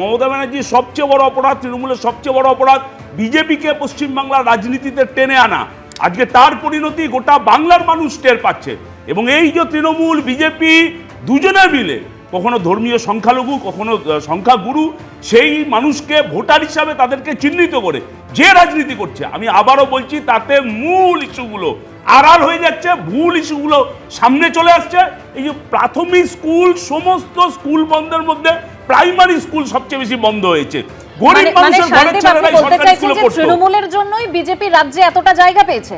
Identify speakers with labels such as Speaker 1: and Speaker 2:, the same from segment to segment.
Speaker 1: মমতা ব্যানার্জির সবচেয়ে বড় অপরাধ, তৃণমূলের সবচেয়ে বড় অপরাধ বিজেপিকে পশ্চিমবাংলার রাজনীতিতে টেনে আনা। আজকে তার পরিণতি গোটা বাংলার মানুষ টের পাচ্ছে। এবং এই যে তৃণমূল বিজেপি দুজনে মিলে কখনো ধর্মীয় সংখ্যালঘু কখনো সংখ্যাগুরু, সেই মানুষকে ভোটার হিসাবে তাদেরকে চিহ্নিত করে যে রাজনীতি করছে, আমি আবারও বলছি, তাতে মূল ইস্যুগুলো আড়াল হয়ে যাচ্ছে, ভুল ইস্যুগুলো সামনে চলে আসছে। এই যে প্রাথমিক স্কুল, সমস্ত স্কুল বন্ধের মধ্যে প্রাইমারি স্কুল সবচেয়ে বেশি বন্ধ হয়েছে। গরিব মানুষের ঘরের ছেলেরাই সরকারি স্কুলে পড়তো।
Speaker 2: তৃণমূলের জন্যই বিজেপি রাজ্যে এতটা জায়গা পেয়েছে।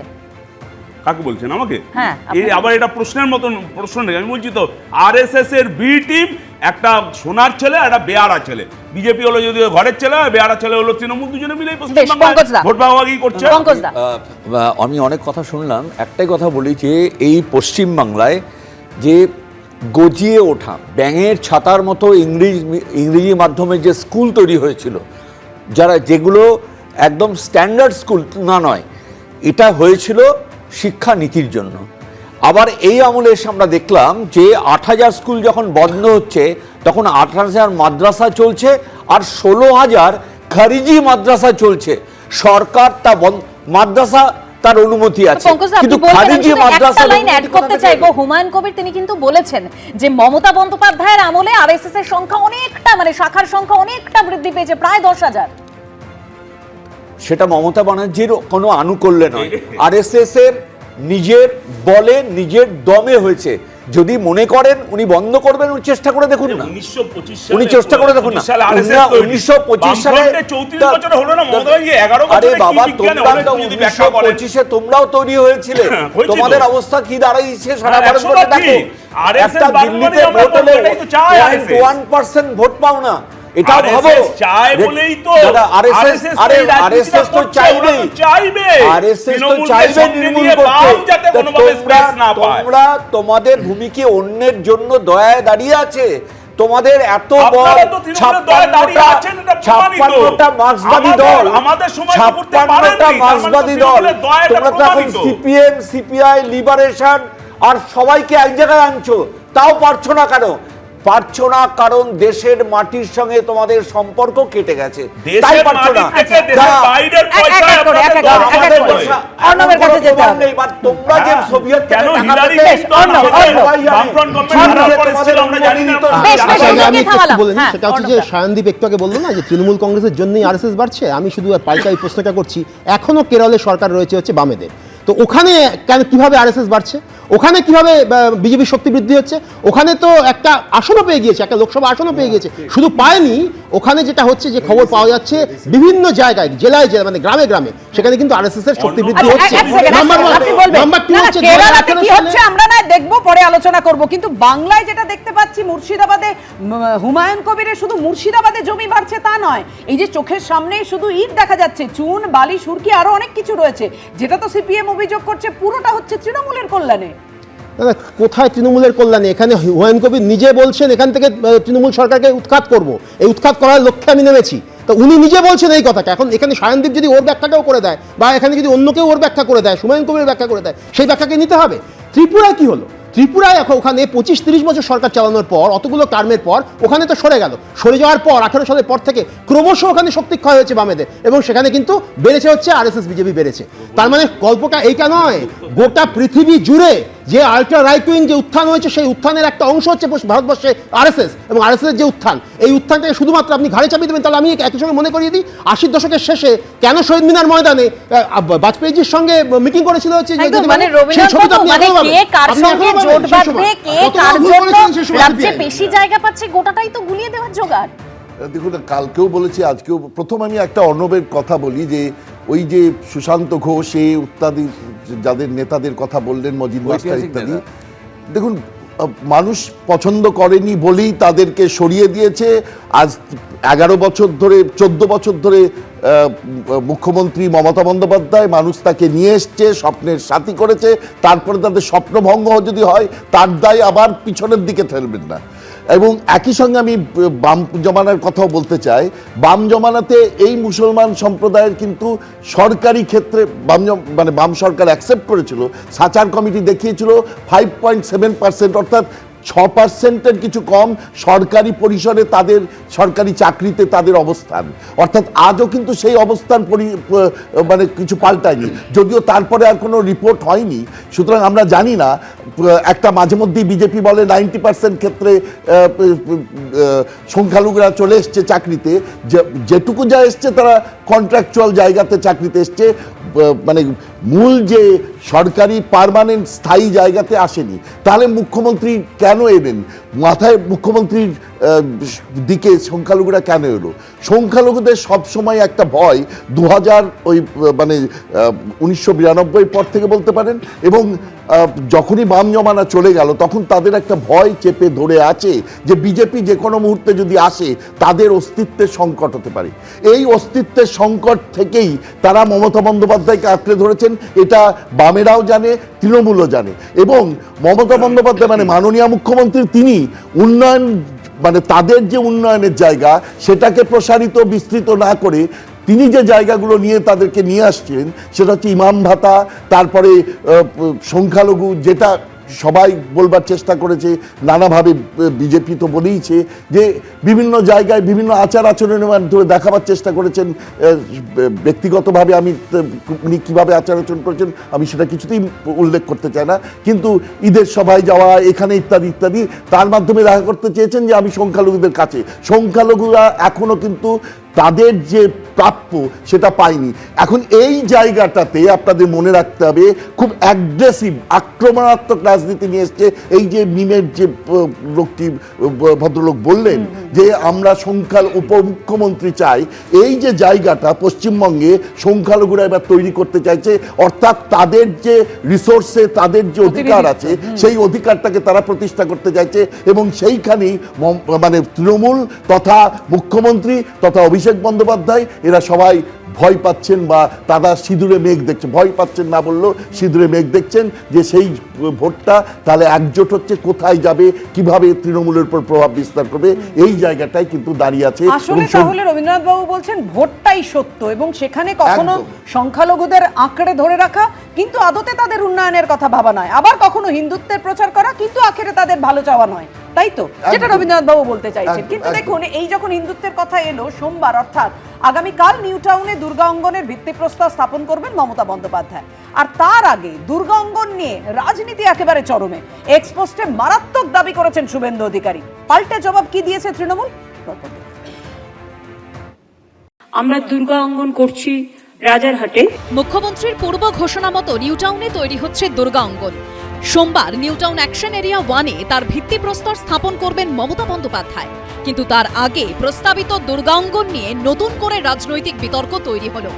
Speaker 1: কাকে বলছেন? আমাকে?
Speaker 2: হ্যাঁ,
Speaker 1: এই আবার এটা প্রশ্নের মতন প্রশ্ন নেই। আমি বলছি তো, আরএসএস এর বি টিম একটা সোনার ছেলে, একটা বেয়ারা ছেলে। বিজেপি হলো যদি ঘরের ছেলে, বেয়ারা ছেলে হলো তৃণমূল, দুজনে মিলেই পশ্চিমবাংলায় ভোট ভাগাভাগি করছে।
Speaker 3: আমি অনেক কথা শুনলাম, একটাই কথা বলি যে এই পশ্চিমবাংলায় যে গজিয়ে ওঠা ব্যাঙের ছাতার মতো ইংরেজি মাধ্যমে যে স্কুল তৈরি হয়েছিল, যেগুলো একদম স্ট্যান্ডার্ড স্কুল না নয়, এটা হয়েছিল শিক্ষানীতির জন্য। আবার এই আমলে এসে আমরা দেখলাম যে ৮,০০০ স্কুল যখন বন্ধ হচ্ছে, তখন ৮,০০০ মাদ্রাসা চলছে আর ১৬,০০০ খারিজি মাদ্রাসা চলছে। সরকার তা মাদ্রাসা তার অনুমতি আছে, কিন্তু খারিজি মাদ্রাসা
Speaker 2: অ্যাড করতে চাইবো। হুমায়ুন কবির তিনি কিন্তু বলেছেন যে মমতা বন্দ্যোপাধ্যায়ের আমলে আরএসএস এর সংখ্যা অনেকটা, মানে শাখার সংখ্যা অনেকটা বৃদ্ধি পেয়েছে, প্রায় ১০,০০০।
Speaker 3: সেটা মমতা ব্যানার্জির কোনো আনুকূল্যে নয়, আরএসএস এর নিজের বলে নিজের দমে হয়েছে। যদি মনে করেন উনি বন্ধ করবেন, উনি চেষ্টা করে দেখুন না, উনি চেষ্টা করে দেখুন না। 1925 সালে, আরে বাবা, তোমরা 1925-এ তোমরাও তৈরি হয়েছিলে, তোমাদের অবস্থা কি দাঁড়াইছে সারা ভারতবর্ষে দেখো। একটা দিল্লিতে ভোট হলে 1% ভোট পাও না, এটাও ভাবো।
Speaker 1: চায় বলেই তো
Speaker 3: আরএসএস তো চাইবে নির্মূল করতে। তোমরা তোমাদের ভূমিকে অন্যের জন্য দয়ায় দাঁড়িয়ে আছে। তোমাদের এত বড় 56টা মার্ক্সবাদী দল, 56টা মার্ক্সবাদী দল, তোমরা তো এখন সিপিএম, সিপিআই, লিবারেশন আর সবাইকে এক জায়গায় আনছো, তাও পারছো না। কেন পারছো না? কারণ দেশের মাটির সঙ্গে তোমাদের সম্পর্ক কেটে গেছে, তাই পারছো না। তোমরা যে সোভিয়েত
Speaker 4: সায়নদীপ একটু আগে বললো না যে তৃণমূল কংগ্রেসের জন্যই আরএসএস বাড়ছে, আমি শুধু পাল্টা এই প্রশ্নটা করছি। এখনো কেরলে সরকার রয়েছে হচ্ছে বামেদের, তো ওখানে কেন কিভাবে আরএসএস বাড়ছে? ওখানে কিভাবে বিজেপির শক্তি বৃদ্ধি হচ্ছে? ওখানে তো একটা আসনও পেয়ে গিয়েছে, একটা লোকসভা আসনও পেয়ে গিয়েছে। শুধু পায়নি, ওখানে যেটা হচ্ছে যে খবর পাওয়া যাচ্ছে বিভিন্ন জায়গায়, জেলায় জেলায়, মানে গ্রামে গ্রামে, সেখানে কিন্তু আরএসএস এর শক্তি বৃদ্ধি হচ্ছে। নাম্বার 2 হচ্ছে
Speaker 5: কেরালাতে কি হচ্ছে আমরা না দেখবো, পরে আলোচনা করব। কিন্তু বাংলায় যেটা দেখতে পাচ্ছি, মুর্শিদাবাদে হুমায়ুন কবিরের শুধু মুর্শিদাবাদে জমি বাড়ছে তা নয়, এই যে চোখের সামনেই শুধু ইট দেখা যাচ্ছে, চুন, বালি, সুরকি, আরো অনেক কিছু রয়েছে, যেটা তো সিপিএম অভিযোগ করছে পুরোটা হচ্ছে তৃণমূলের কল্যাণে।
Speaker 4: কোথায় তৃণমূলের কল্যাণে? এখানে হুমায়ুন কবির নিজে বলছেন এখান থেকে তৃণমূল সরকারকে উৎখাত করব, এই উৎখাত করার লক্ষ্যে আমি নেমেছি। তো উনি নিজে বলছেন এই কথাটা। এখন এখানে সায়নদীপ যদি ওর ব্যাখ্যাটাও করে দেয়, বা এখানে যদি অন্য কেউ ওর ব্যাখ্যা করে দেয়, হুমায়ুন কবির ব্যাখ্যা করে দেয়, সেই ব্যাখ্যাকে নিতে হবে। ত্রিপুরায় কি হলো? ত্রিপুরায় এখন ওখানে 25-30 বছর সরকার চালানোর পর, অতগুলো টার্মের পর ওখানে তো সরে গেল। সরে যাওয়ার পর 18 সালের পর থেকে ক্রমশ ওখানে শক্তিক্ষয় হয়েছে বামেদের, এবং সেখানে কিন্তু বেড়েছে হচ্ছে আরএসএস বিজেপি বেড়েছে। তার মানে গল্পটা এইটা নয়, গোটা পৃথিবী জুড়ে যে আল্ট্রা রাইট উইং যে উত্থান হয়েছে, সেই উত্থানের একটা অংশ হচ্ছে ভারতবর্ষে আরএসএস, এবং আরএসএস যে উত্থান, এই উত্থানটাকে শুধুমাত্র আপনি ঘাড়ে চাপিয়ে দেবেন। তাহলে আমি একই সঙ্গে মনে করিয়ে দিই, 80 দশকের শেষে কেন শহীদ মিনার ময়দানে বাজপেয়ীজির সঙ্গে মিটিং করেছিল হচ্ছে,
Speaker 2: বেশি জায়গা পাচ্ছে, গোটাটাই তো গুলিয়ে দেওয়ার জোগাড়।
Speaker 6: দেখুন, কালকেও বলেছি, আজকেও। প্রথম আমি একটা অর্ণবের কথা বলি, যে ওই যে সুশান্ত ঘোষ ইত্যাদি যাদের নেতাদের কথা বললেন, মজিদ মাস্টার ইত্যাদি, দেখুন, মানুষ পছন্দ করেনি বলেই তাদেরকে সরিয়ে দিয়েছে। আজ 11 বছর ধরে, 14 বছর ধরে মুখ্যমন্ত্রী মমতা বন্দ্যোপাধ্যায়, মানুষ তাকে নিয়ে এসছে, স্বপ্নের সাথী করেছে। তারপরে তাদের স্বপ্নভঙ্গ যদি হয়, তার দায় আবার পিছনের দিকে ঠেলবেন না। এবং একই সঙ্গে আমি বাম জমানার কথাও বলতে চাই। বাম জমানাতে এই মুসলমান সম্প্রদায়ের কিন্তু সরকারি ক্ষেত্রে বাম সরকার অ্যাকসেপ্ট করেছিল, সাচার কমিটি দেখিয়েছিল 5.7%, অর্থাৎ 6%-এর কিছু কম সরকারি পরিসরে তাদের সরকারি চাকরিতে তাদের অবস্থান, অর্থাৎ আজও কিন্তু সেই অবস্থান মানে কিছু পাল্টায়নি, যদিও তারপরে আর কোনো রিপোর্ট হয়নি। সুতরাং আমরা জানি না, একটা মাঝে মধ্যেই বিজেপি বলে 90% ক্ষেত্রে সংখ্যালঘুরা চলে এসছে চাকরিতে, যেটুকু যা এসছে তারা কন্ট্রাকচুয়াল জায়গাতে চাকরিতে এসছে, মানে মূল যে সরকারি পার্মানেন্ট স্থায়ী জায়গাতে আসেনি। তাহলে মুখ্যমন্ত্রী কেন এলেন, মাথায় মুখ্যমন্ত্রীর দিকে সংখ্যালঘুরা কেন এলো? সংখ্যালঘুদের সবসময় একটা ভয় 1992 পর থেকে বলতে পারেন, এবং যখনই বাম জমানা চলে গেল তখন তাদের একটা ভয় চেপে ধরে আছে যে বিজেপি যে কোনো মুহূর্তে যদি আসে তাদের অস্তিত্বের সংকট হতে পারে। এই অস্তিত্বের সংকট থেকেই তারা মমতা বন্দ্যোপাধ্যায়কে আঁকড়ে ধরেছেন, এটা বামেরাও জানে, তৃণমূলও জানে। এবং মমতা বন্দ্যোপাধ্যায় মানে মাননীয় মুখ্যমন্ত্রী, তিনি উন্নয়ন মানে তাদের যে উন্নয়নের জায়গা সেটাকে প্রসারিত বিস্তৃত না করে তিনি যে জায়গাগুলো নিয়ে তাদেরকে নিয়ে আসছিলেন সেটা হচ্ছে ইমাম ভাতা, তারপরে সংখ্যালঘু, যেটা সবাই বলবার চেষ্টা করেছে নানাভাবে, বিজেপি তো বলেইছে যে বিভিন্ন জায়গায় বিভিন্ন আচার আচরণের মাধ্যমে দেখাবার চেষ্টা করেছেন। ব্যক্তিগতভাবে উনি কীভাবে আচার আচরণ করেছেন আমি সেটা কিছুতেই উল্লেখ করতে চাই না, কিন্তু ঈদের সভায় যাওয়া, এখানে ইত্যাদি ইত্যাদি, তার মাধ্যমে দেখা করতে চেয়েছেন যে আমি সংখ্যালঘুদের কাছে। সংখ্যালঘুরা এখনও কিন্তু তাদের যে প্রাপ্য সেটা পায়নি। এখন এই জায়গাটাতে আপনাদের মনে রাখতে হবে, খুব অ্যাগ্রেসিভ আক্রমণাত্মক রাজনীতি নিয়ে এসছে। এই যে মিমের যে লোকটি ভদ্রলোক বললেন যে আমরা উপমুখ্যমন্ত্রী চাই, এই যে জায়গাটা পশ্চিমবঙ্গে সংখ্যালঘুরা এবার তৈরি করতে চাইছে, অর্থাৎ তাদের যে রিসোর্সে তাদের যে অধিকার আছে সেই অধিকারটাকে তারা প্রতিষ্ঠা করতে চাইছে। এবং সেইখানেই মানে তৃণমূল তথা মুখ্যমন্ত্রী তথা অভিষেক বন্দ্যোপাধ্যায় এরা সবাই ভয় পাচ্ছেন, বা তারা সিঁদুরে মেঘ দেখছেন, ভয় পাচ্ছেন না বললেও সিঁদুরে মেঘ দেখছেন যে সেই ভোটটা তাহলে একজোট হচ্ছে, কোথায় যাবে, কিভাবে তৃণমূলের উপর প্রভাব বিস্তার করবে, এই জায়গাটাই কিন্তু দাঁড়িয়ে আছে।
Speaker 5: আসলে তাহলে রবীন্দ্রনাথ বাবু বলছেন ভোটটাই সত্য, এবং সেখানে কখনো সংখ্যালঘুদের আঁকড়ে ধরে রাখা কিন্তু আদতে তাদের উন্নয়নের কথা ভাবা নয়, আবার কখনো হিন্দুত্বের প্রচার করা কিন্তু আখেরে তাদের ভালো চাওয়া নয়, তাই তো যেটা রবীন্দ্রনাথ বাবু বলতে চাইছেন। কিন্তু দেখুন, এই যখন হিন্দুত্বের কথা এলো, সোমবার অর্থাৎ আগামীকাল নিউ টাউনে দুর্গা অঙ্গনের ভিত্তিপ্রস্তর স্থাপন করবেন মমতা বন্দ্যোপাধ্যায়। আর তার আগে দুর্গা অঙ্গন নিয়ে রাজনীতি একেবারে চরমে, এক্সপোস্টে মারাত্মক দাবি করেছেন শুভেন্দু অধিকারী। পাল্টে জবাব কি দিয়েছে তৃণমূল?
Speaker 7: আমরা দুর্গা অঙ্গন করছি রাজারহাটে।
Speaker 2: মুখ্যমন্ত্রীর পূর্ব ঘোষণা মতো নিউ টাউনে তৈরি হচ্ছে দুর্গা অঙ্গন। সোমবার নিউ টাউন অ্যাকশন এরিয়া 1-এ তার ভিত্তিপ্রস্তর স্থাপন করবেন মমতা বন্দ্যোপাধ্যায়। কিন্তু তার আগে প্রস্তাবিত দুর্গাঙ্গন নিয়ে নতুন করে রাজনৈতিক বিতর্ক তৈরি হলো।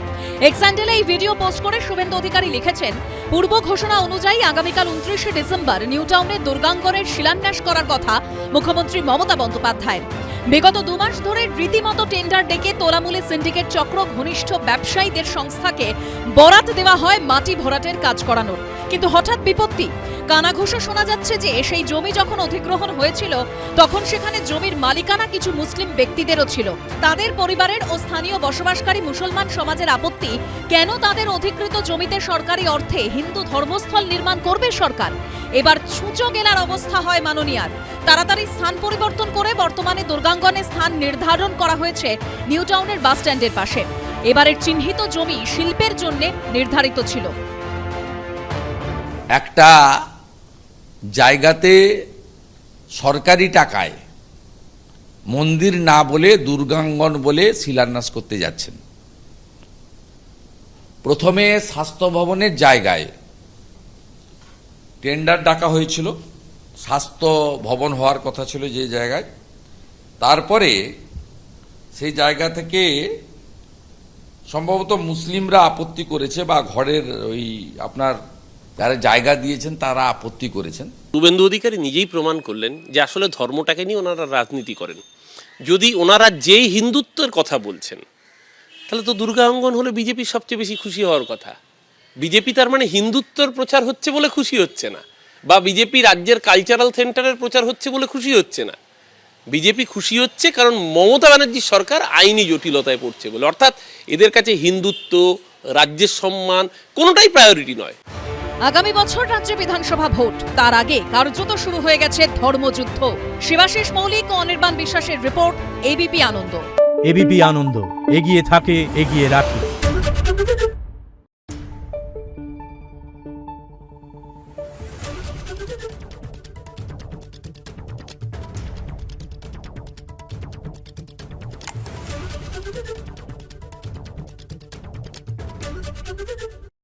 Speaker 2: এক্স হ্যান্ডেলে এই ভিডিও পোস্ট করে শুভেন্দু অধিকারী লিখেছেন, পূর্ব ঘোষণা অনুযায়ী আগামীকাল 29শে ডিসেম্বর নিউ টাউনে দুর্গাঙ্গনের শিলান্যাস করার কথা মুখ্যমন্ত্রী মমতা বন্দ্যোপাধ্যায়ের। বিগত 2 মাস ধরে রীতিমতো টেন্ডার ডেকে তোলামূলে সিন্ডিকেট চক্র ঘনিষ্ঠ ব্যবসায়ীদের সংস্থাকে বরাত দেওয়া হয় মাটি ভরাটের কাজ করানোর। কিন্তু হঠাৎ বিপত্তি, কানাঘুষো শোনা যাচ্ছে যে সেই জমি যখন অধিগ্রহণ হয়েছিল তখন সেখানে জমির মালিকানা কিছু মুসলিম ব্যক্তিদেরও ছিল। তাদের পরিবারের ও স্থানীয় বসবাসকারী মুসলমান সমাজের আপত্তি, কেন তাদের অধিকৃত জমিতে সরকারি অর্থে হিন্দু ধর্মস্থল নির্মাণ করবে সরকার? এবার ছুঁচো গেলার অবস্থা হয় মাননীয়ার। তাড়াতাড়ি স্থান পরিবর্তন করে বর্তমানে দুর্গাঙ্গনে স্থান নির্ধারণ করা হয়েছে নিউ টাউনের বাস স্ট্যান্ডের পাশে। এবারের চিহ্নিত জমি শিল্পের জন্য নির্ধারিত ছিল।
Speaker 8: একটা জায়গাতে সরকারি টাকায় মন্দির না বলে দুর্গাঙ্গন বলে শিলান্যাস করতে যাচ্ছেন। প্রথমে স্বাস্থ্য ভবনের জায়গায় টেন্ডার ডাকা হয়েছিল, স্বাস্থ্য ভবন হওয়ার কথা ছিল যে জায়গায়। তারপরে সেই জায়গা থেকে সম্ভবত মুসলিমরা আপত্তি করেছে, বা ঘরের ওই আপনার যারা জায়গা দিয়েছেন তারা আপত্তি করেছেন।
Speaker 9: শুভেন্দু অধিকারী নিজেই প্রমাণ করলেন যে আসলে ধর্মটাকে নিয়ে ওনারা রাজনীতি করেন। যদি ওনারা যেই হিন্দুত্বের কথা বলছেন, তাহলে তো দুর্গা অঙ্গন হলে বিজেপির সবচেয়ে বেশি খুশি হওয়ার কথা। বিজেপি তার মানে হিন্দুত্বের প্রচার হচ্ছে বলে খুশি হচ্ছে না, বা বিজেপি রাজ্যের কালচারাল সেন্টারের প্রচার হচ্ছে বলে খুশি হচ্ছে না। বিজেপি খুশি হচ্ছে কারণ মমতা ব্যানার্জির সরকার আইনি জটিলতায় পড়ছে বলে। অর্থাৎ এদের কাছে হিন্দুত্ব, রাজ্যের সম্মান কোনোটাই প্রায়োরিটি নয়।
Speaker 2: আগামী বছর রাজ্যে বিধানসভা ভোট, তার আগে কার্যত শুরু হয়ে গেছে ধর্মযুদ্ধ। শিবাশিস মৌলিক ও অনির্বাণ বিশ্বাসের রিপোর্ট, এবিপি আনন্দ।
Speaker 10: এবিপি আনন্দ, এগিয়ে থাকে, এগিয়ে রাখে।